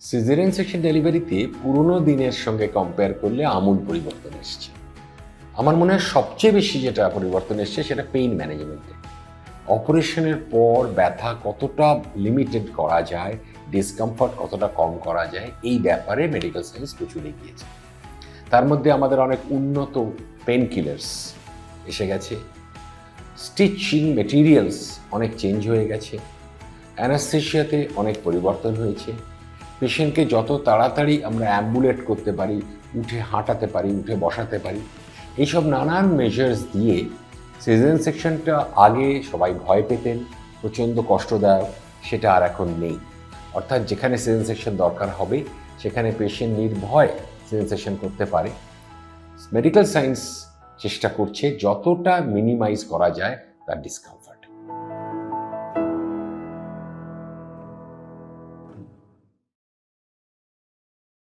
Caesarean section ডেলিভারিতে পুরনো দিনের সঙ্গে কম্পেয়ার করলে আমূল পরিবর্তন এসছে। আমার মনে হয় সবচেয়ে বেশি যেটা পরিবর্তন এসছে সেটা পেইন ম্যানেজমেন্টে। অপারেশনের পর ব্যথা কতটা লিমিটেড করা যায়, ডিসকমফর্ট কতটা কম করা যায়, এই ব্যাপারে মেডিকেল সায়েন্স প্রচুর এগিয়েছে। তার মধ্যে আমাদের অনেক উন্নত পেন কিলার্স এসে গেছে, স্টিচিং মেটেরিয়ালস অনেক চেঞ্জ হয়ে গেছে, অ্যানাস্থেশিয়াতে অনেক পরিবর্তন হয়েছে। পেশেন্টকে যত তাড়াতাড়ি আমরা অ্যাম্বুলেট করতে পারি, উঠে হাঁটাতে পারি, উঠে বসাতে পারি, এইসব নানান মেজার্স দিয়ে সিজারিয়ান সেকশনটা আগে সবাই ভয় পেতেন, প্রচণ্ড কষ্টদায়ক, সেটা আর এখন নেই। অর্থাৎ যেখানে সিজারিয়ান সেকশন দরকার হবে সেখানে পেশেন্ট নির্ভয় সিজারিয়ান সেকশন করতে পারে। মেডিকেল সায়েন্স চেষ্টা করছে যতটা মিনিমাইজ করা যায় তার ডিসকাউন্ট।